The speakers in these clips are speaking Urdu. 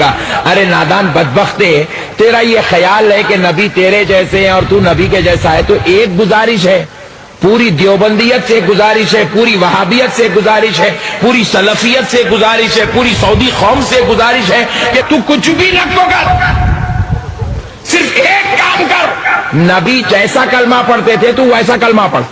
لگا. ارے نادان بدبختے، تیرا یہ خیال ہے کہ نبی تیرے جیسے ہیں اور تو نبی کے جیسا ہے، تو ایک گزارش ہے، پوری دیوبندیت سے گزارش ہے، پوری وہابیت سے گزارش ہے، پوری سلفیت سے گزارش ہے، پوری سعودی قوم سے گزارش ہے کہ تو کچھ بھی نہ کر، صرف ایک کام کر، نبی جیسا کلمہ پڑھتے تھے تو ویسا کلمہ پڑھ.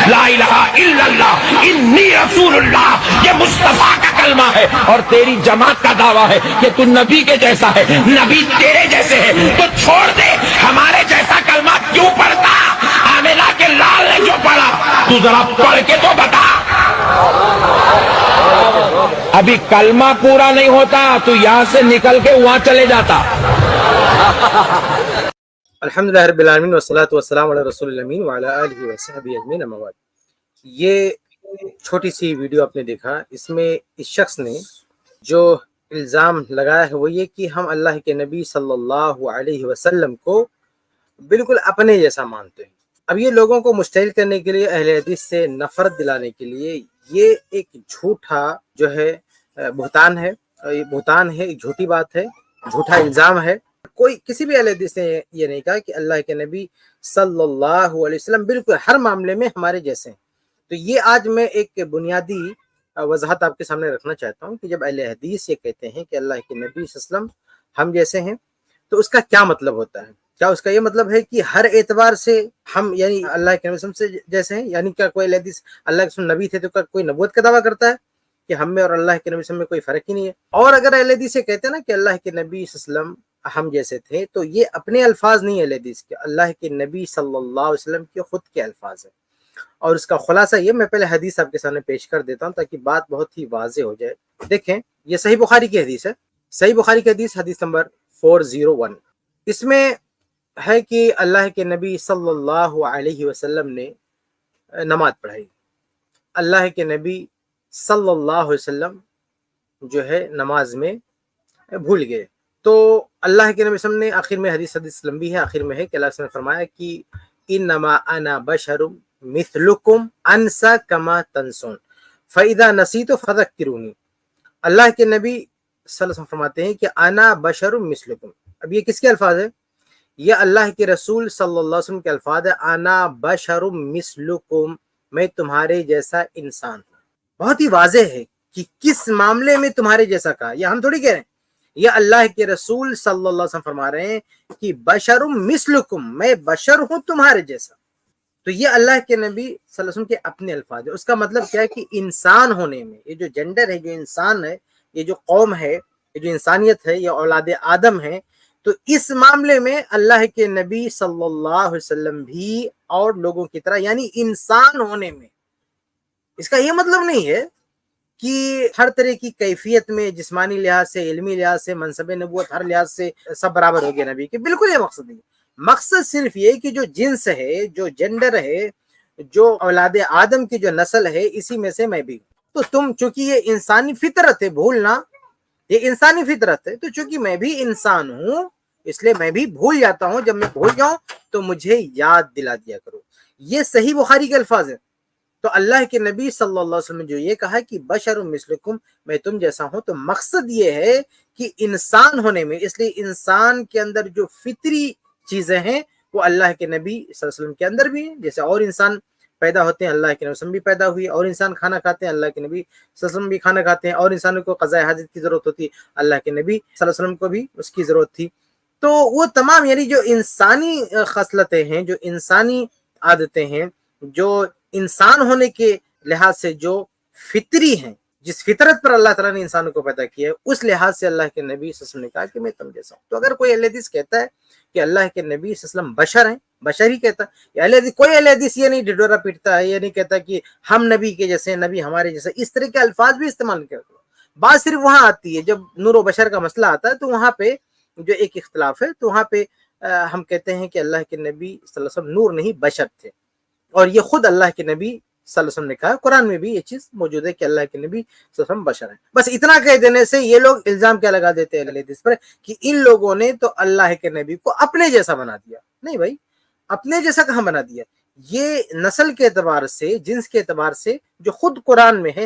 لا الہ الا اللہ انی رسول اللہ، یہ مصطفیٰ کا کلمہ ہے، اور تیری جماعت کا دعویٰ ہے کہ تو نبی کے جیسا ہے، نبی تیرے جیسے ہے، تو چھوڑ دے، ہمارے جیسا کلمہ کیوں پڑھتا؟ آمنہ کے لال نے جو پڑھا تو ذرا پڑھ کے تو بتا. ابھی کلمہ پورا نہیں ہوتا تو یہاں سے نکل کے وہاں چلے جاتا. الحمدللہ رب العالمین والصلاة والسلام علی رسول الامین وعلی آلہ وصحبہ اجمعین، اما بعد. یہ چھوٹی سی ویڈیو آپ نے دیکھا، اس میں اس شخص نے جو الزام لگایا ہے وہ یہ کہ ہم اللہ کے نبی صلی اللہ علیہ وسلم کو بالکل اپنے جیسا مانتے ہیں. اب یہ لوگوں کو مشتعل کرنے کے لیے، اہل حدیث سے نفرت دلانے کے لیے یہ ایک جھوٹا جو ہے بہتان ہے، یہ بہتان ہے، ایک جھوٹی بات ہے، جھوٹا الزام ہے. کوئی کسی بھی اہل حدیث نے یہ نہیں کہا کہ اللہ کے نبی صلی اللہ علیہ وسلم بالکل ہر معاملے میں ہمارے جیسے ہیں. تو یہ آج میں ایک بنیادی وضاحت آپ کے سامنے رکھنا چاہتا ہوں کہ جب اہل حدیث یہ کہتے ہیں کہ اللہ کے نبی صلی اللہ علیہ وسلم ہم جیسے ہیں، تو اس کا کیا مطلب ہوتا ہے؟ کیا اس کا یہ مطلب ہے کہ ہر اعتبار سے ہم یعنی اللہ کے نبی صلی اللہ علیہ وسلم سے جیسے ہیں؟ یعنی کیا کوئی اہل حدیث اللہ کے نبی تھے تو کیا کوئی نبوت کا دعویٰ کرتا ہے کہ ہم میں اور اللہ کے نبی صلی اللہ علیہ وسلم میں کوئی فرق ہی نہیں ہے؟ اور اگر اہل حدیث یہ کہتے ہیں نا کہ اللہ کے نبی صلی اللہ علیہ وسلم ہم جیسے تھے، تو یہ اپنے الفاظ نہیں ہے اہل حدیث کے، اللہ کے نبی صلی اللہ علیہ وسلم کے خود کے الفاظ ہیں. اور اس کا خلاصہ یہ، میں پہلے حدیث آپ کے سامنے پیش کر دیتا ہوں تاکہ بات بہت ہی واضح ہو جائے. دیکھیں، یہ صحیح بخاری کی حدیث ہے، صحیح بخاری کی حدیث، حدیث نمبر 401. اس میں ہے کہ اللہ کے نبی صلی اللہ علیہ وسلم نے نماز پڑھائی. اللہ کے نبی صلی اللہ علیہ وسلم جو ہے نماز میں بھول گئے. تو اللہ کے نبی صلی اللہ علیہ وسلم نے آخر میں حدیث لمبی ہے، آخر میں ہے کہ اللہ نے فرمایا کہ انما انا بشر مثلکم انسا کما تنسون فاذا نسیت فذکرونی. اللہ کے نبی صلی اللہ علیہ وسلم فرماتے ہیں کہ انا بشر مثلکم. اب یہ کس کے الفاظ ہے؟ یہ اللہ کے رسول صلی اللہ علیہ وسلم کے الفاظ ہے. انا بشر مثلکم، میں تمہارے جیسا انسان ہوں. بہت ہی واضح ہے کہ کس معاملے میں تمہارے جیسا کہا. یہ ہم تھوڑی کہہ رہے ہیں، یہ اللہ کے رسول صلی اللہ علیہ وسلم فرما رہے ہیں کہ بشر مثلکم، میں بشر ہوں تمہارے جیسا. تو یہ اللہ کے نبی صلی اللہ علیہ وسلم کے اپنے الفاظ ہے. اس کا مطلب کیا ہے کہ انسان ہونے میں، یہ جو جینڈر ہے، جو انسان ہے، یہ جو قوم ہے، یہ جو انسانیت ہے، یہ اولاد آدم ہے، تو اس معاملے میں اللہ کے نبی صلی اللہ علیہ وسلم بھی اور لوگوں کی طرح یعنی انسان ہونے میں، اس کا یہ مطلب نہیں ہے کہ ہر طرح کی کیفیت میں، جسمانی لحاظ سے، علمی لحاظ سے، منصب نبوت، ہر لحاظ سے سب برابر ہو گیا نبی کے. بالکل یہ مقصد نہیں ہے. مقصد صرف یہ کہ جو جنس ہے، جو جینڈر ہے، جو اولاد آدم کی جو نسل ہے، اسی میں سے میں بھی ہوں. تو تم چونکہ یہ انسانی فطرت ہے، بھولنا یہ انسانی فطرت ہے، تو چونکہ میں بھی انسان ہوں اس لیے میں بھی بھول جاتا ہوں. جب میں بھول جاؤں تو مجھے یاد دلا دیا کرو. یہ صحیح بخاری کے الفاظ ہیں. تو اللہ کے نبی صلی اللہ علیہ وسلم نے جو یہ کہا کہ بشر مثلکم، میں تم جیسا ہوں، تو مقصد یہ ہے کہ انسان ہونے میں، اس لیے انسان کے اندر جو فطری چیزیں ہیں وہ اللہ کے نبی صلی اللہ علیہ وسلم کے اندر بھی ہیں. جیسے اور انسان پیدا ہوتے ہیں، اللہ کے نبی صلی اللہ علیہ وسلم بھی پیدا ہوئی، اور انسان کھانا کھاتے ہیں، اللہ کے نبی صلی اللہ علیہ وسلم بھی کھانا کھاتے ہیں، اور انسانوں کو قضاء حاجت کی ضرورت ہوتی ہے، اللہ کے نبی صلی اللہ علیہ وسلم کو بھی اس کی ضرورت تھی. تو وہ تمام یعنی جو انسانی خصلتیں ہیں، جو انسانی عادتیں ہیں، جو انسان ہونے کے لحاظ سے جو فطری ہیں، جس فطرت پر اللہ تعالیٰ نے انسانوں کو پیدا کیا ہے، اس لحاظ سے اللہ کے نبی صلی اللہ علیہ وسلم نے کہا کہ میں تم جیسا ہوں. تو اگر کوئی اہل حدیث کہتا ہے کہ اللہ کے نبی صلی اللہ علیہ وسلم بشر ہیں، بشر ہی کہتا ہے، کوئی اہل حدیث یہ نہیں ڈڈورا پیٹتا ہے، یہ نہیں کہتا کہ ہم نبی کے جیسے ہیں، نبی ہمارے جیسے. اس طرح کے الفاظ بھی استعمال کرتے. بات صرف وہاں آتی ہے جب نور و بشر کا مسئلہ آتا ہے، تو وہاں پہ جو ایک اختلاف ہے، تو وہاں پہ ہم کہتے ہیں کہ اللہ کے نبی صلی اللہ علیہ وسلم نور نہیں بشر تھے. اور یہ خود اللہ کے نبی صلی اللہ علیہ وسلم نے کہا، قرآن میں بھی یہ چیز موجود ہے کہ اللہ کے نبی صلی اللہ علیہ وسلم بشر ہیں. بس اتنا کہہ دینے سے یہ لوگ الزام کیا لگا دیتے ہیں اہل حدیث پر کہ ان لوگوں نے تو اللہ کے نبی کو اپنے جیسا بنا دیا. نہیں بھائی، اپنے جیسا کہاں بنا دیا؟ یہ نسل کے اعتبار سے، جنس کے اعتبار سے جو خود قرآن میں ہے،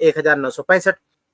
1965।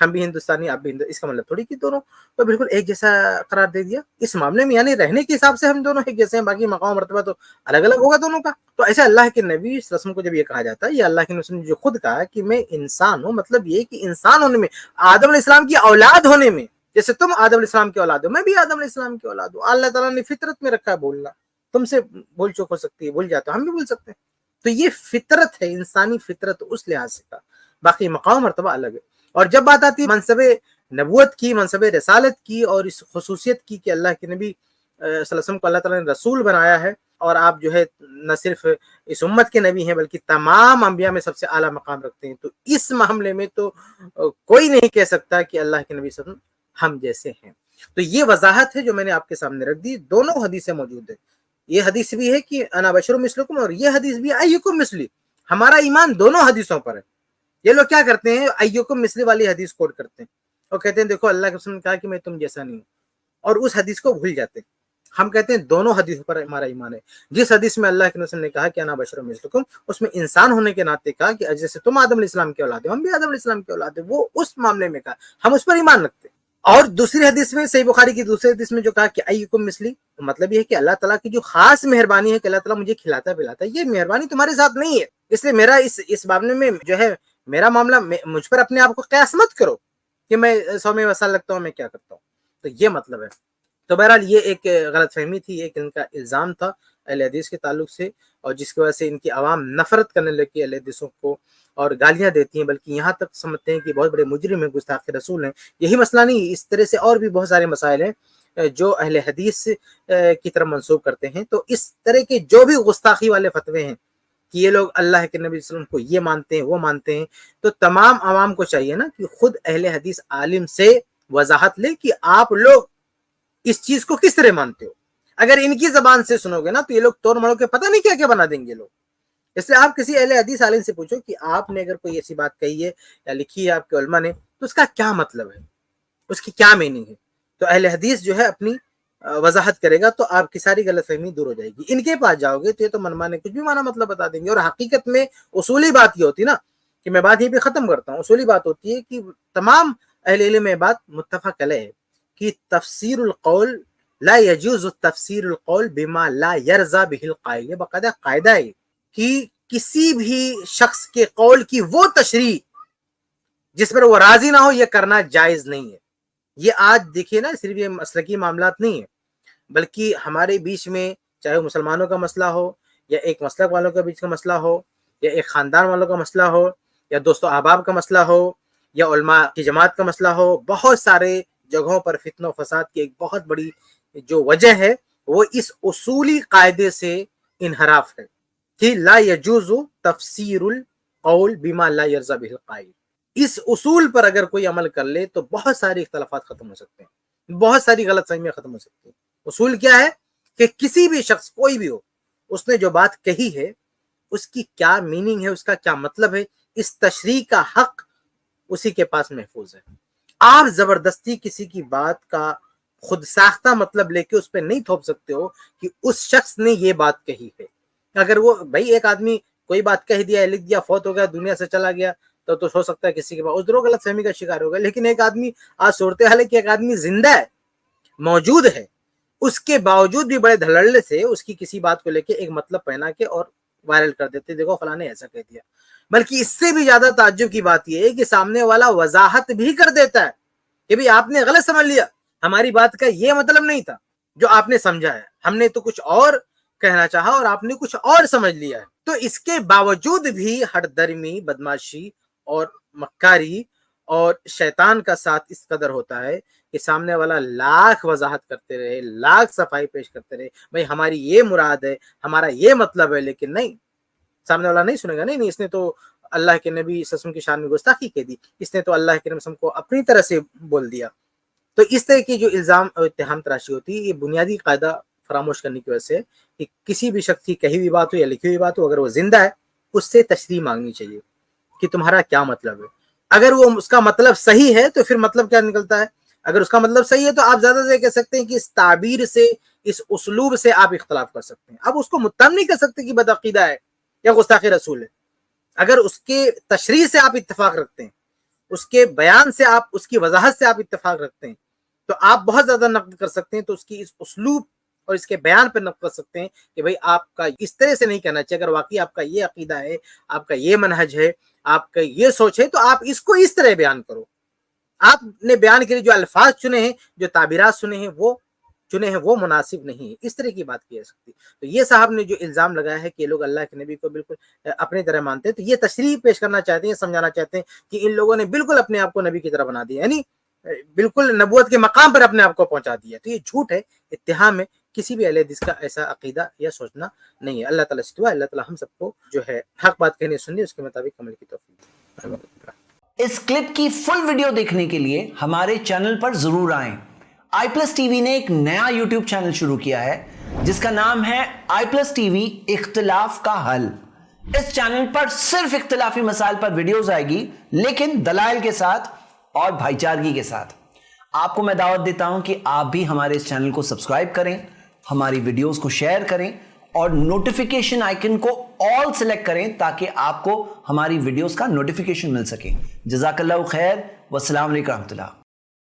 ہم بھی ہندوستانی آپ بھی اس کا مطلب تھوڑی کہ دونوں تو بالکل ایک جیسا قرار دے دیا اس معاملے میں، یعنی رہنے کے حساب سے ہم دونوں ایک جیسے ہیں، باقی مقام مرتبہ تو الگ الگ ہوگا دونوں کا۔ تو ایسا اللہ کے نبی صلی اللہ علیہ وسلم کو جب یہ کہا جاتا ہے، یہ اللہ کے نبی نے جو خود کہا کہ میں انسان ہوں، مطلب یہ کہ انسان ہونے میں، آدم علیہ السلام کی اولاد ہونے میں، جیسے تم آدم علیہ السلام کی اولاد ہو، میں بھی آدم علیہ السلام کی اولاد ہوں، اللہ تعالیٰ نے فطرت میں رکھا ہے بولنا، تم سے بول چوک ہو سکتی ہے، بھول جاتے ہو، ہم بھی بول سکتے ہیں، تو یہ فطرت ہے، انسانی فطرت اس لحاظ سے کا، باقی مقام مرتبہ الگ ہے۔ اور جب بات آتی ہے منصب نبوت کی، منصب رسالت کی، اور اس خصوصیت کی کہ اللہ کے نبی صلی اللہ علیہ وسلم کو اللہ تعالیٰ نے رسول بنایا ہے، اور آپ جو ہے نہ صرف اس امت کے نبی ہیں بلکہ تمام انبیاء میں سب سے اعلیٰ مقام رکھتے ہیں، تو اس معاملے میں تو کوئی نہیں کہہ سکتا کہ اللہ کے نبی صلی اللہ علیہ وسلم ہم جیسے ہیں۔ تو یہ وضاحت ہے جو میں نے آپ کے سامنے رکھ دی، دونوں حدیثیں موجود ہیں، یہ حدیث بھی ہے کہ انا بشر مثلکم، اور یہ حدیث بھی ایکم مثلی، ہمارا ایمان دونوں حدیثوں پر ہے۔ یہ لوگ کیا کرتے ہیں، ایکم مثلی والی حدیث کوٹ کرتے ہیں اور کہتے ہیں دیکھو اللہ کے رسول نے کہا کہ میں تم جیسا نہیں ہوں، اور اس حدیث کو بھول جاتے ہیں۔ ہم کہتے ہیں دونوں حدیثوں پر ہمارا ایمان ہے۔ جس حدیث میں اللہ کے رسول نے کہا کہ انا بشر مثلکم، اس میں انسان ہونے کے ناطے کہا کہ جیسے تم آدم علیہ السلام کے اولاد ہو، ہم بھی آدم علیہ السلام کے اولاد ہیں، وہ اس معاملے میں کہا، ہم اس پر ایمان رکھتے ہیں۔ اور دوسری حدیث میں، صحیح بخاری کی دوسری حدیث میں جو کہا کہ ایکم مثلی، مطلب یہ ہے کہ اللہ تعالیٰ کی جو خاص مہربانی ہے کہ اللہ تعالیٰ مجھے کھلاتا پلاتا ہے، یہ مہربانی تمہارے ساتھ نہیں ہے، اس لیے میرا اس معاملے میں جو ہے میرا معاملہ، مجھ پر اپنے آپ کو قیاس مت کرو کہ میں 100 میں وصال لگتا ہوں، میں کیا کرتا ہوں، تو یہ مطلب ہے۔ تو بہرحال یہ ایک غلط فہمی تھی، ایک ان کا الزام تھا اہل حدیث کے تعلق سے، اور جس کی وجہ سے ان کی عوام نفرت کرنے لگی اہل حدیثوں کو اور گالیاں دیتی ہیں، بلکہ یہاں تک سمجھتے ہیں کہ بہت بڑے مجرم ہیں، گستاخ رسول ہیں۔ یہی مسئلہ نہیں، اس طرح سے اور بھی بہت سارے مسائل ہیں جو اہل حدیث کی طرف منسوب کرتے ہیں۔ تو اس طرح کے جو بھی گستاخی والے فتوے ہیں کہ یہ لوگ اللہ کے نبی صلی اللہ علیہ وسلم کو یہ مانتے ہیں وہ مانتے ہیں، تو تمام عوام کو چاہیے نا کہ خود اہل حدیث عالم سے وضاحت لے کہ آپ لوگ اس چیز کو کس طرح مانتے ہو۔ اگر ان کی زبان سے سنو گے نا تو یہ لوگ توڑ مڑو کے پتہ نہیں کیا کیا بنا دیں گے لوگ۔ اس لیے آپ کسی اہل حدیث عالم سے پوچھو کہ آپ نے اگر کوئی ایسی بات کہی ہے یا لکھی ہے آپ کے علماء نے، تو اس کا کیا مطلب ہے، اس کی کیا میننگ ہے۔ تو اہل حدیث جو ہے اپنی وضاحت کرے گا تو آپ کی ساری غلط فہمی دور ہو جائے گی۔ ان کے پاس جاؤ گے تو یہ تو منمانے کچھ بھی مانا مطلب بتا دیں گے، اور حقیقت میں اصولی بات یہ ہوتی نا، کہ میں بات یہیں پہ ختم کرتا ہوں، اصولی بات ہوتی ہے کہ تمام اہل علم میں بات متفق علیہ ہے کہ تفسیر القول لا يجوز تفسیر القول بما لا يرضى به القائل، یہ باقاعدہ قاعدہ ہے کہ کسی بھی شخص کے قول کی وہ تشریح جس پر وہ راضی نہ ہو یہ کرنا جائز نہیں ہے۔ یہ آج دیکھیے نا، صرف یہ مسلکی معاملات نہیں ہے، بلکہ ہمارے بیچ میں چاہے مسلمانوں کا مسئلہ ہو، یا ایک مسلک والوں کے بیچ کا مسئلہ ہو، یا ایک خاندان والوں کا مسئلہ ہو، یا دوست و احباب کا مسئلہ ہو، یا علماء کی جماعت کا مسئلہ ہو، بہت سارے جگہوں پر فتنہ و فساد کی ایک بہت بڑی جو وجہ ہے وہ اس اصولی قاعدے سے انحراف ہے کہ لا يجوز تفسیر القول بما لا يرضى به القائل۔ اس اصول پر اگر کوئی عمل کر لے تو بہت ساری اختلافات ختم ہو سکتے ہیں، بہت ساری غلط فہمیاں ختم ہو سکتی ہیں۔ اصول کیا ہے کہ کسی بھی شخص، کوئی بھی ہو، اس نے جو بات کہی ہے اس کی کیا میننگ ہے، اس کا کیا مطلب ہے، اس تشریح کا حق اسی کے پاس محفوظ ہے۔ آپ زبردستی کسی کی بات کا خود ساختہ مطلب لے کے اس پہ نہیں تھوپ سکتے ہو کہ اس شخص نے یہ بات کہی ہے۔ اگر وہ بھائی ایک آدمی کوئی بات کہہ دیا، لکھ دیا، فوت ہو گیا، دنیا سے چلا گیا، تو ہو سکتا ہے کسی کے پاس ادھر غلط فہمی کا شکار ہوگا، لیکن ایک آدمی، آج صورتحال ہے کہ ایک آدمی زندہ ہے، موجود ہے، اس کے باوجود بھی بڑے دھڑلے سے اس کی کسی بات کو لے کے ایک مطلب پہنا کے اور وائرل کر دیتے، دیکھو فلاں نے ایسا کہہ دیا۔ بلکہ اس سے بھی زیادہ تعجب کی بات یہ ہے کہ سامنے والا وضاحت بھی کر دیتا ہے کہ بھی آپ نے غلط سمجھ لیا، ہماری بات کا یہ مطلب نہیں تھا جو آپ نے سمجھا ہے، ہم نے تو کچھ اور کہنا چاہا اور آپ نے کچھ اور سمجھ لیا ہے۔ تو اس کے باوجود بھی ہٹ درمی، بدماشی اور مکاری اور شیطان کا ساتھ اس قدر ہوتا ہے کہ سامنے والا لاکھ وضاحت کرتے رہے، لاکھ صفائی پیش کرتے رہے، بھائی ہماری یہ مراد ہے، ہمارا یہ مطلب ہے، لیکن نہیں، سامنے والا نہیں سنے گا، نہیں اس نے تو اللہ کے نبی صلی اللہ علیہ وسلم کی شان میں گستاخی کہہ دی، اس نے تو اللہ کے نبی صلی اللہ علیہ وسلم کو اپنی طرح سے بول دیا۔ تو اس طرح کی جو الزام اور اتہام تراشی ہوتی ہے، یہ بنیادی قاعدہ فراموش کرنے کی وجہ سے کہ کسی بھی شخص کی کہی ہوئی بات ہو یا لکھی ہوئی بات ہو، اگر وہ زندہ ہے اس سے تشریح مانگنی چاہیے کہ تمہارا کیا مطلب ہے۔ اگر وہ اس کا مطلب صحیح ہے تو پھر مطلب کیا نکلتا ہے، اگر اس کا مطلب صحیح ہے تو آپ زیادہ سے کہہ سکتے ہیں کہ اس تعبیر سے، اس اسلوب سے آپ اختلاف کر سکتے ہیں۔ اب اس کو متہم نہیں کر سکتے کہ بدعقیدہ ہے یا گستاخ رسول ہے۔ اگر اس کے تشریح سے آپ اتفاق رکھتے ہیں اس کے بیان سے آپ اس کی وضاحت سے آپ اتفاق رکھتے ہیں تو آپ بہت زیادہ نقد کر سکتے ہیں، تو اس کی اس اسلوب اور اس کے بیان پر نقد کر سکتے ہیں کہ بھئی آپ کا اس طرح سے نہیں کہنا چاہیے، اگر واقعی آپ کا یہ عقیدہ ہے، آپ کا یہ منہج ہے، آپ کا یہ سوچ ہے، تو آپ اس کو اس طرح بیان کرو۔ آپ نے بیان کے لیے جو الفاظ چنے ہیں، جو تعبیرات چنے ہیں وہ مناسب نہیں ہے، اس طرح کی بات کی جا سکتی۔ تو یہ صاحب نے جو الزام لگایا ہے کہ یہ لوگ اللہ کے نبی کو بالکل اپنی طرح مانتے ہیں، تو یہ تشریح پیش کرنا چاہتے ہیں، سمجھانا چاہتے ہیں کہ ان لوگوں نے بالکل اپنے آپ کو نبی کی طرح بنا دیا، یعنی بالکل نبوت کے مقام پر اپنے آپ کو پہنچا دیا۔ تو یہ جھوٹ ہے، اتہام ہے، کسی بھی اہل حدیث کا ایسا عقیدہ یا سوچنا نہیں ہے۔ اللہ تعالیٰ سے دعا ہے اللہ تعالیٰ ہم سب کو جو ہے حق بات کہنے سننی اس کے مطابق عمل کی توفیق دے۔ اس کلپ کی فل ویڈیو دیکھنے کے لیے ہمارے چینل پر ضرور آئیں۔ آئی پلس ٹی وی نے ایک نیا یوٹیوب چینل شروع کیا ہے جس کا نام ہے آئی پلس ٹی وی اختلاف کا حل۔ اس چینل پر صرف اختلافی مسائل پر ویڈیوز آئے گی، لیکن دلائل کے ساتھ اور بھائی چارگی کے ساتھ۔ آپ کو میں دعوت دیتا ہوں کہ آپ بھی ہمارے اس چینل کو سبسکرائب کریں، ہماری ویڈیوز کو شیئر کریں اور نوٹیفیکیشن آئیکن کو آل سلیکٹ کریں تاکہ آپ کو ہماری ویڈیوز کا نوٹیفیکیشن مل سکے۔ جزاک اللہ خیر، والسلام علیکم ورحمۃ اللہ۔